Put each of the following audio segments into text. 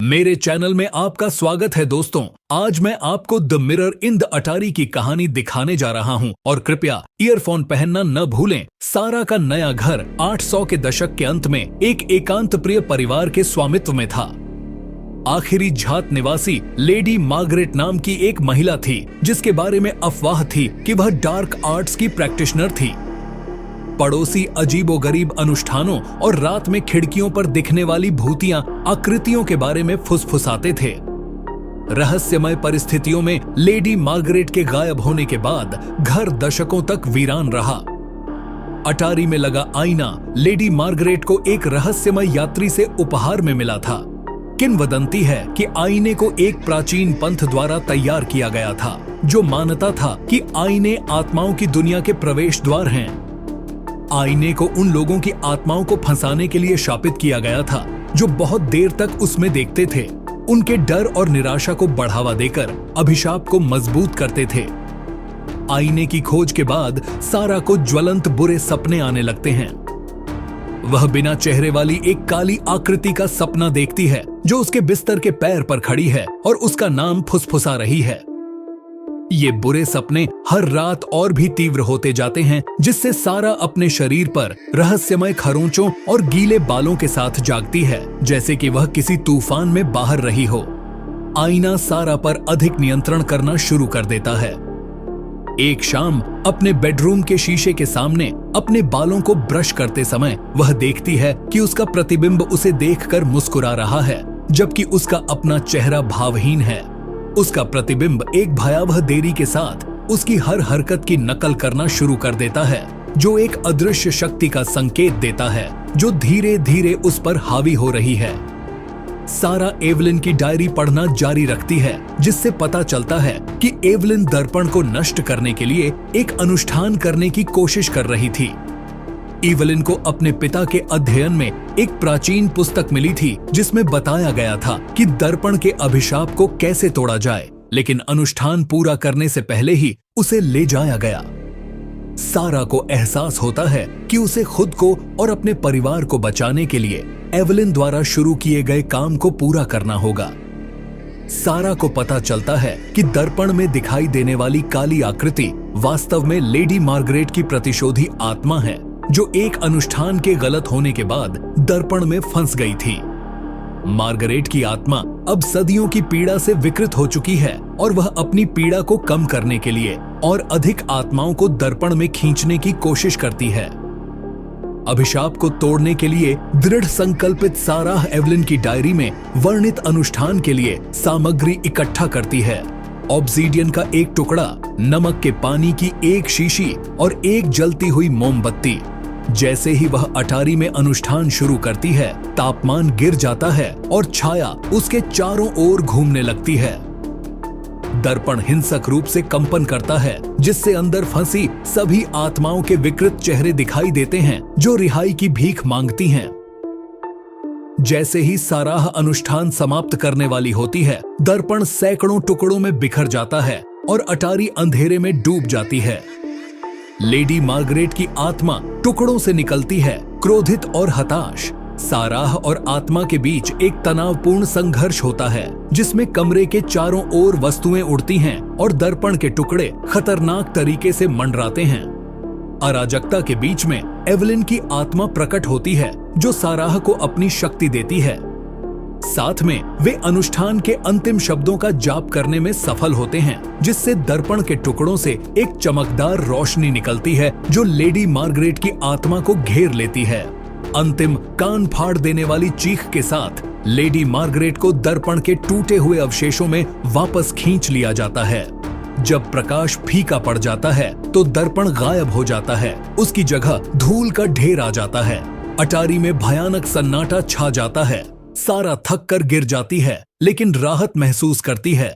मेरे चैनल में आपका स्वागत है दोस्तों। आज मैं आपको द मिरर इन द अटारी की कहानी दिखाने जा रहा हूं और कृपया ईयरफोन पहनना न भूलें। सारा का नया घर 800 के दशक के अंत में एक एकांत प्रिय परिवार के स्वामित्व में था। आखिरी झात निवासी लेडी मार्गरेट नाम की एक महिला थी जिसके बारे में अफवाह थी कि वह डार्क आर्ट्स की प्रैक्टिशनर थी। पड़ोसी अजीबोगरीब अनुष्ठानों और रात में खिड़कियों पर दिखने वाली भूतियां आकृतियों के बारे में फुसफुसाते थे। रहस्यमय परिस्थितियों में लेडी मार्गरेट के गायब होने के बाद घर दशकों तक वीरान रहा। अटारी में लगा आईना लेडी मार्गरेट को एक रहस्यमय यात्री से उपहार में मिला था। किंवदंती है कि आईने को एक प्राचीन पंथ द्वारा तैयार किया गया था जो मानता था कि आईने आत्माओं की दुनिया के प्रवेश द्वार हैं। आईने को उन लोगों की आत्माओं को फंसाने के लिए शापित किया गया था जो बहुत देर तक उसमें देखते थे। उनके डर और निराशा को बढ़ावा देकर अभिशाप को मजबूत करते थे। आईने की खोज के बाद सारा को ज्वलंत बुरे सपने आने लगते हैं। वह बिना चेहरे वाली एक काली आकृति का सपना देखती है जो उसके बिस्तर के पैर पर खड़ी है और उसका नाम फुसफुसा रही है। ये बुरे सपने हर रात और भी तीव्र होते जाते हैं जिससे सारा अपने शरीर पर रहस्यमय खरोंचों और गीले बालों के साथ जागती है जैसे कि वह किसी तूफान में बाहर रही हो। आईना सारा पर अधिक नियंत्रण करना शुरू कर देता है। एक शाम अपने बेडरूम के शीशे के सामने अपने बालों को ब्रश करते समय वह देखती है कि उसका प्रतिबिंब उसे देखकर मुस्कुरा रहा है जबकि उसका अपना चेहरा भावहीन है। उसका प्रतिबिंब एक भयावह देरी के साथ उसकी हर हरकत की नकल करना शुरू कर देता है जो एक अदृश्य शक्ति का संकेत देता है जो धीरे धीरे उस पर हावी हो रही है। सारा एवलिन की डायरी पढ़ना जारी रखती है जिससे पता चलता है कि एवलिन दर्पण को नष्ट करने के लिए एक अनुष्ठान करने की कोशिश कर रही थी। एवलिन को अपने पिता के अध्ययन में एक प्राचीन पुस्तक मिली थी जिसमें बताया गया था कि दर्पण के अभिशाप को कैसे तोड़ा जाए, लेकिन अनुष्ठान पूरा करने से पहले ही उसे ले जाया गया। सारा को एहसास होता है कि उसे खुद को और अपने परिवार को बचाने के लिए एवलिन द्वारा शुरू किए गए काम को पूरा करना होगा। सारा को पता चलता है कि दर्पण में दिखाई देने वाली काली आकृति वास्तव में लेडी मार्गरेट की प्रतिशोधी आत्मा है जो एक अनुष्ठान के गलत होने के बाद दर्पण में फंस गई थी। मार्गरेट की आत्मा अब सदियों की पीड़ा से विकृत हो चुकी है और वह अपनी पीड़ा को कम करने के लिए और अधिक आत्माओं को दर्पण में खींचने की कोशिश करती है। अभिशाप को तोड़ने के लिए दृढ़ संकल्पित सारा एवलिन की डायरी में वर्णित अनुष्ठान के लिए सामग्री इकट्ठा करती है। ऑब्सीडियन का एक टुकड़ा, नमक के पानी की एक शीशी और एक जलती हुई मोमबत्ती। जैसे ही वह अटारी में अनुष्ठान शुरू करती है तापमान गिर जाता है और छाया उसके चारों ओर घूमने लगती है। दर्पण हिंसक रूप से कंपन करता है जिससे अंदर फंसी सभी आत्माओं के विकृत चेहरे दिखाई देते हैं जो रिहाई की भीख मांगती हैं। जैसे ही साराह अनुष्ठान समाप्त करने वाली होती है दर्पण सैकड़ों टुकड़ों में बिखर जाता है और अटारी अंधेरे में डूब जाती है। लेडी मार्गरेट की आत्मा टुकड़ों से निकलती है, क्रोधित और हताश। साराह और आत्मा के बीच एक तनावपूर्ण संघर्ष होता है जिसमें कमरे के चारों ओर वस्तुएं उड़ती हैं और दर्पण के टुकड़े खतरनाक तरीके से मंडराते हैं। अराजकता के बीच में एवलिन की आत्मा प्रकट होती है जो साराह को अपनी शक्ति देती है। साथ में वे अनुष्ठान के अंतिम शब्दों का जाप करने में सफल होते हैं जिससे दर्पण के टुकड़ों से एक चमकदार रोशनी निकलती है जो लेडी मार्गरेट की आत्मा को घेर लेती है। अंतिम कान फाड़ देने वाली चीख के साथ लेडी मार्गरेट को दर्पण के टूटे हुए अवशेषों में वापस खींच लिया जाता है। जब प्रकाश फीका पड़ जाता है तो दर्पण गायब हो जाता है, उसकी जगह धूल का ढेर आ जाता है। अटारी में भयानक सन्नाटा छा जाता है। सारा थक कर गिर जाती है लेकिन राहत महसूस करती है।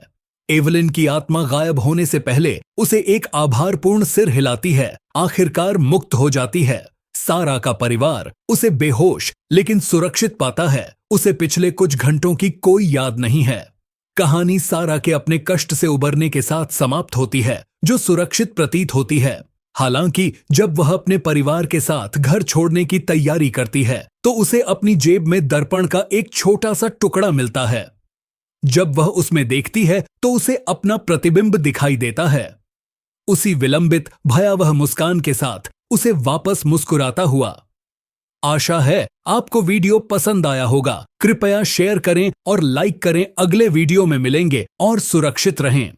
एवलिन की आत्मा गायब होने से पहले उसे एक आभारपूर्ण सिर हिलाती है, आखिरकार मुक्त हो जाती है। सारा का परिवार उसे बेहोश लेकिन सुरक्षित पाता है। उसे पिछले कुछ घंटों की कोई याद नहीं है। कहानी सारा के अपने कष्ट से उबरने के साथ समाप्त होती है जो सुरक्षित प्रतीत होती है। हालांकि जब वह अपने परिवार के साथ घर छोड़ने की तैयारी करती है तो उसे अपनी जेब में दर्पण का एक छोटा सा टुकड़ा मिलता है। जब वह उसमें देखती है तो उसे अपना प्रतिबिंब दिखाई देता है, उसी विलंबित भयावह मुस्कान के साथ उसे वापस मुस्कुराता हुआ। आशा है आपको वीडियो पसंद आया होगा। कृपया शेयर करें और लाइक करें। अगले वीडियो में मिलेंगे और सुरक्षित रहें।